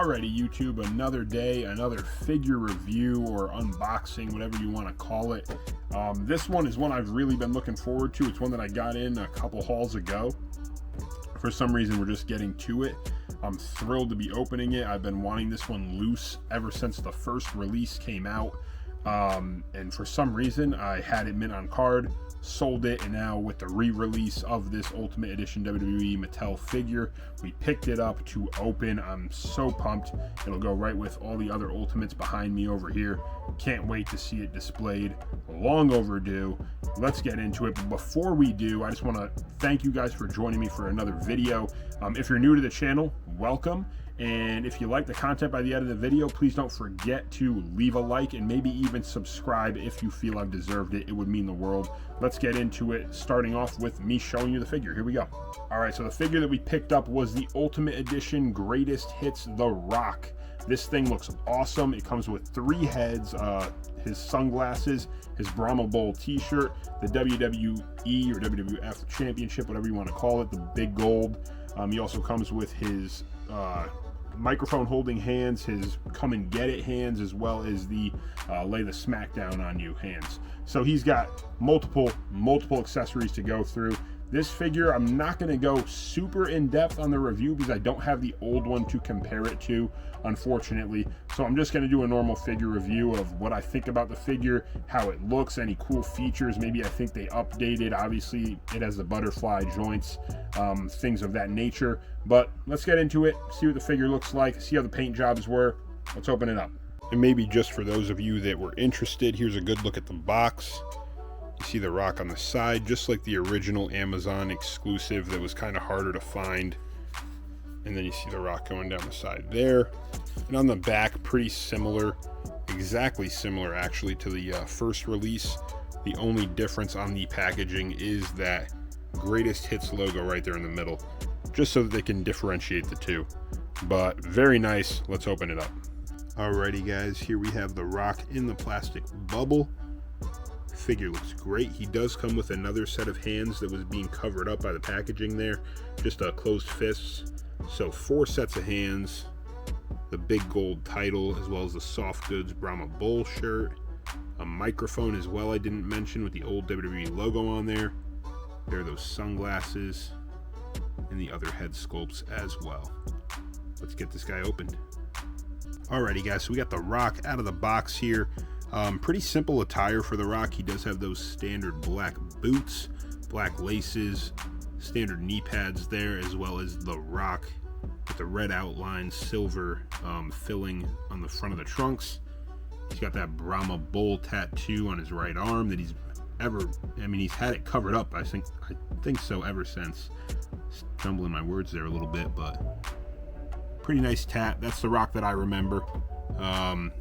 Alrighty, YouTube, another day, another figure review or unboxing, whatever you want to call it. This one is one I've really been looking forward to. It's one that I got in a couple hauls ago. For some reason, we're just getting to it. I'm thrilled to be opening it. I've been wanting this one loose ever since the first release came out. And for some reason, I had it mint on card, sold it, and now with the re-release of this Ultimate Edition WWE Mattel figure, we picked it up to open. I'm so pumped. It'll go right with all the other Ultimates behind me over here. Can't wait to see it displayed. Long overdue. Let's get into it. But before we do, I just want to thank you guys for joining me for another video. If you're new to the channel, welcome. And if you like the content by the end of the video, please don't forget to leave a like and maybe even subscribe if you feel I've deserved it. It would mean the world. Let's get into it, starting off with me showing you the figure. Here we go. All right, so the figure that we picked up was the Ultimate Edition Greatest Hits The Rock. This thing looks awesome. It comes with 3 heads, his sunglasses, his Brahma Bowl t-shirt, the WWE or WWF Championship, whatever you want to call it, the big gold. He also comes with his microphone holding hands, his come and get it hands, as well as the lay the smackdown on you hands. So he's got multiple accessories to go through. This figure, I'm not going to go super in depth on the review because I don't have the old one to compare it to, unfortunately. So I'm just going to do a normal figure review of what I think about the figure, how it looks, any cool features. Maybe I think they updated. Obviously, it has the butterfly joints, things of that nature. But let's get into it, see what the figure looks like, see how the paint jobs were. Let's open it up. And maybe just for those of you that were interested, here's a good look at the box. You see the Rock on the side, just like the original Amazon exclusive that was kind of harder to find. And then you see the Rock going down the side there. And on the back, pretty similar, exactly similar actually to the first release. The only difference on the packaging is that Greatest Hits logo right there in the middle, just so that they can differentiate the two. But very nice. Let's open it up. Alrighty guys, here we have the Rock in the plastic bubble. Figure looks great. He does come with another set of hands that was being covered up by the packaging there, just closed fists. So 4 sets of hands, the big gold title, as well as the soft goods Brahma Bowl shirt, a microphone as well I didn't mention with the old WWE logo on there. There are those sunglasses and the other head sculpts as well. Let's get this guy opened. Alrighty guys, so we got the Rock out of the box here. Pretty simple attire for the Rock. He does have those standard black boots, black laces, standard knee pads there, as well as the Rock with the red outline, silver filling on the front of the trunks. He's got that Brahma Bowl tattoo on his right arm that he's he's had it covered up, I think so, ever since. Stumbling my words there a little bit, but pretty nice tat. That's the Rock that I remember.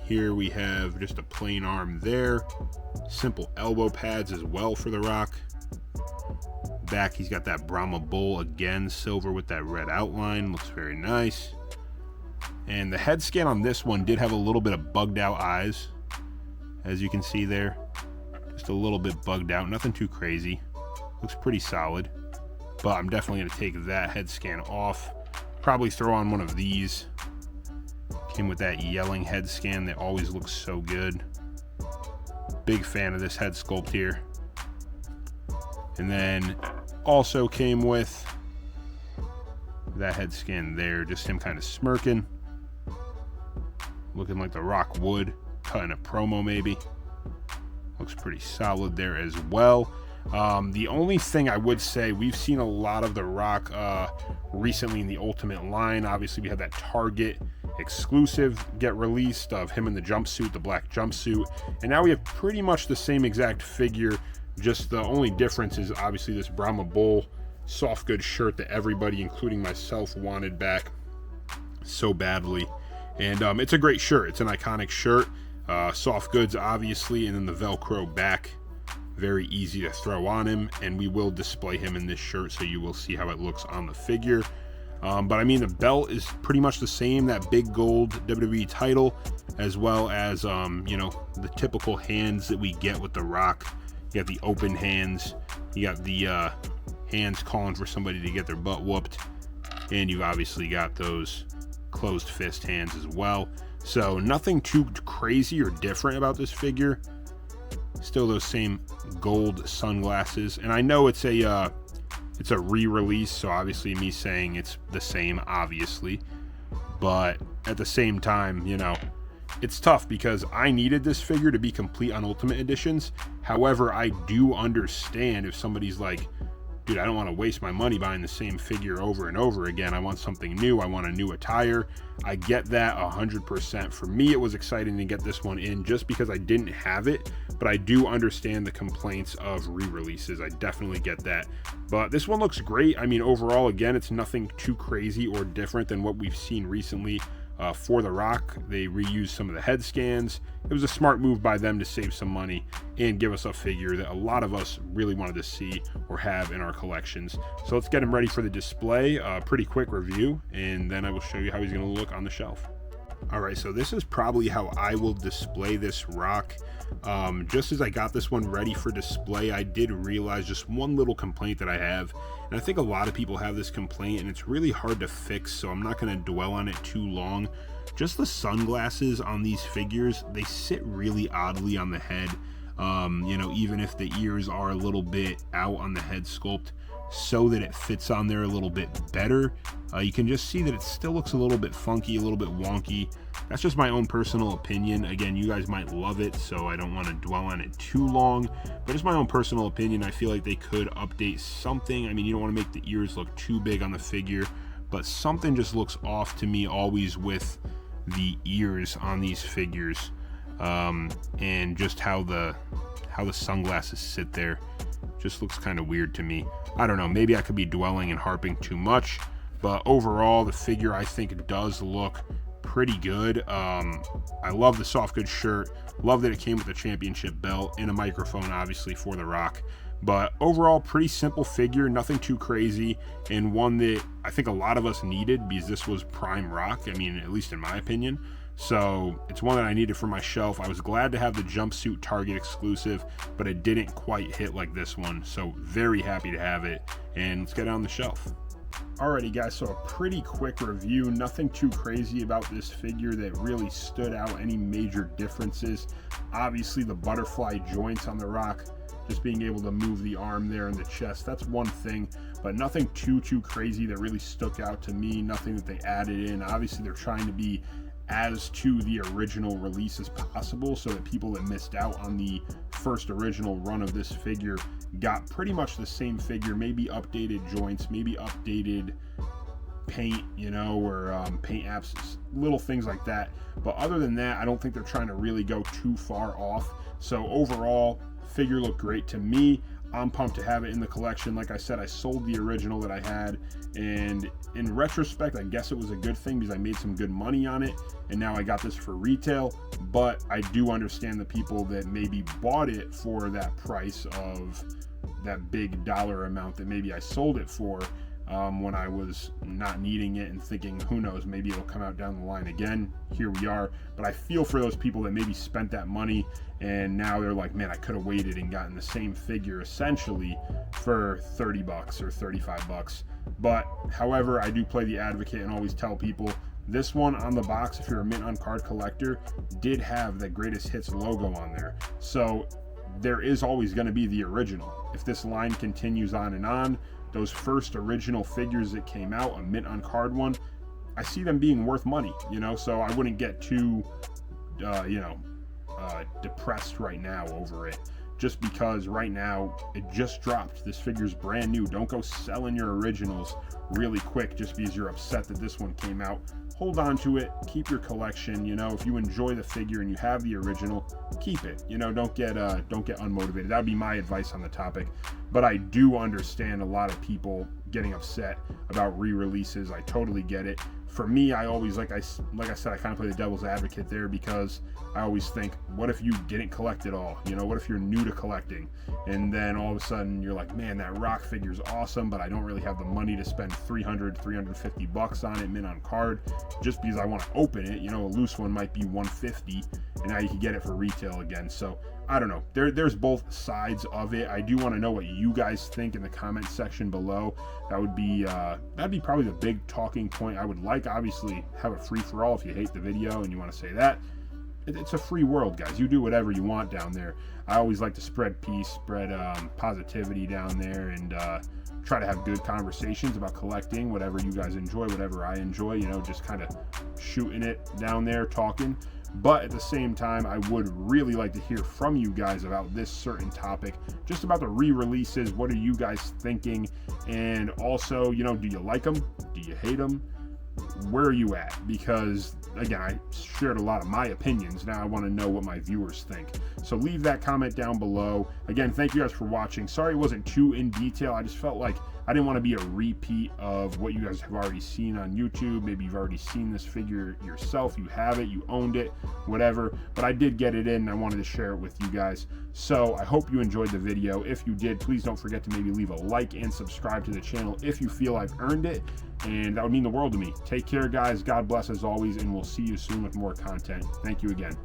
Here we have just a plain arm there, simple elbow pads as well for the Rock. Back he's got that Brahma Bowl, again silver with that red outline, looks very nice. And the head scan on this one did have a little bit of bugged out eyes, as you can see there, just a little bit bugged out, nothing too crazy, looks pretty solid. But I'm definitely going to take that head scan off, probably throw on one of these. Came with that yelling head scan that always looks so good. Big fan of this head sculpt here. And then also came with that head scan there, just him kind of smirking, looking like the Rock would, cutting a promo maybe. Looks pretty solid there as well. The only thing I would say, we've seen a lot of the Rock recently in the Ultimate line. Obviously we had that Target exclusive get released of him in the jumpsuit, the black jumpsuit, and now we have pretty much the same exact figure, just the only difference is obviously this Brahma Bowl soft goods shirt that everybody, including myself, wanted back so badly. And it's a great shirt, it's an iconic shirt. Soft goods obviously, and then the Velcro back, very easy to throw on him, and we will display him in this shirt so you will see how it looks on the figure. But I mean, the belt is pretty much the same, that big gold WWE title, as well as you know, the typical hands that we get with the Rock. You got the open hands, you got the hands calling for somebody to get their butt whooped, and you've obviously got those closed fist hands as well. So nothing too crazy or different about this figure. Still those same gold sunglasses, and I know it's a re-release, so obviously me saying it's the same, obviously, but at the same time, you know, it's tough because I needed this figure to be complete on Ultimate Editions. However, I do understand if somebody's like, dude, I don't want to waste my money buying the same figure over and over again. I want something new. I want a new attire. I get that 100%. For me, it was exciting to get this one in just because I didn't have it, but I do understand the complaints of re-releases. I definitely get that. But this one looks great. I mean, overall, again, it's nothing too crazy or different than what we've seen recently. For The Rock, they reused some of the head scans. It was a smart move by them to save some money and give us a figure that a lot of us really wanted to see or have in our collections. So let's get him ready for the display. Pretty quick review, and then I will show you how he's going to look on the shelf. All right, so this is probably how I will display this Rock. Just as I got this one ready for display, I did realize just one little complaint that I have, and I think a lot of people have this complaint, and it's really hard to fix, so I'm not going to dwell on it too long. Just the sunglasses on these figures, they sit really oddly on the head. You know, even if the ears are a little bit out on the head sculpt, so that it fits on there a little bit better. You can just see that it still looks a little bit funky, a little bit wonky. That's just my own personal opinion. Again, you guys might love it, so I don't want to dwell on it too long, but it's my own personal opinion. I feel like they could update something. I mean, you don't want to make the ears look too big on the figure, but something just looks off to me always with the ears on these figures, and just how the sunglasses sit there just looks kind of weird to me. I don't know, maybe I could be dwelling and harping too much, but overall the figure I think does look pretty good. I love the soft goods shirt, love that it came with a championship belt and a microphone, obviously, for The Rock. But overall, pretty simple figure, nothing too crazy, and one that I think a lot of us needed because this was prime Rock, I mean, at least in my opinion. So it's one that I needed for my shelf. I was glad to have the jumpsuit Target exclusive, but it didn't quite hit like this one. So very happy to have it, and let's get it on the shelf. Alrighty guys, so a pretty quick review, nothing too crazy about this figure that really stood out, any major differences. Obviously the butterfly joints on The Rock, just being able to move the arm there and the chest, that's one thing, but nothing too crazy that really stuck out to me, nothing that they added in. Obviously they're trying to be as to the original release as possible, so that people that missed out on the first original run of this figure got pretty much the same figure, maybe updated joints, maybe updated paint, you know, or paint apps, little things like that. But other than that, I don't think they're trying to really go too far off. So overall, figure looked great to me. I'm pumped to have it in the collection. Like I said, I sold the original that I had, and in retrospect, I guess it was a good thing because I made some good money on it, and now I got this for retail. But I do understand the people that maybe bought it for that price of that big dollar amount that maybe I sold it for, when I was not needing it and thinking, who knows, maybe it'll come out down the line again. Here we are. But I feel for those people that maybe spent that money and now they're like, man, I could have waited and gotten the same figure essentially for 30 bucks or 35 bucks. But however, I do play the advocate and always tell people this one on the box, if you're a mint on card collector, did have the greatest hits logo on there. So there is always going to be the original. If this line continues on and on, those first original figures that came out, a mint on card one, I see them being worth money, you know, so I wouldn't get too, depressed right now over it, just because right now it just dropped. This figure's brand new. Don't go selling your originals really quick just because you're upset that this one came out. Hold on to it, keep your collection. You know, if you enjoy the figure and you have the original, keep it. You know, don't get unmotivated. That would be my advice on the topic. But I do understand a lot of people getting upset about re-releases. I totally get it. For me, I always, like I said, I kind of play the devil's advocate there, because I always think, what if you didn't collect it all? You know, what if you're new to collecting and then all of a sudden you're like, man, that Rock figure's awesome, but I don't really have the money to spend 300, 350 bucks on it, mint on card, just because I want to open it. You know, a loose one might be 150 and now you can get it for retail again. So I don't know. There's both sides of it. I do want to know what you guys think in the comment section below. That would be that'd be probably the big talking point. I would like, obviously, have a free for all if you hate the video and you want to say that. It's a free world, guys. You do whatever you want down there. I always like to spread peace, spread positivity down there, and try to have good conversations about collecting, whatever you guys enjoy, whatever I enjoy, you know, just kind of shooting it down there, talking. But at the same time, I would really like to hear from you guys about this certain topic, just about the re-releases. What are you guys thinking? And also, you know, do you like them? Do you hate them? Where are you at? Because again, I shared a lot of my opinions. Now I want to know what my viewers think. So leave that comment down below. Again, thank you guys for watching. Sorry it wasn't too in detail. I just felt like I didn't want to be a repeat of what you guys have already seen on YouTube. Maybe you've already seen this figure yourself. You have it, you owned it, whatever. But I did get it in and I wanted to share it with you guys. So I hope you enjoyed the video. If you did, please don't forget to maybe leave a like and subscribe to the channel if you feel I've earned it. And that would mean the world to me. Take care, guys. God bless as always, and we'll see you soon with more content. Thank you again.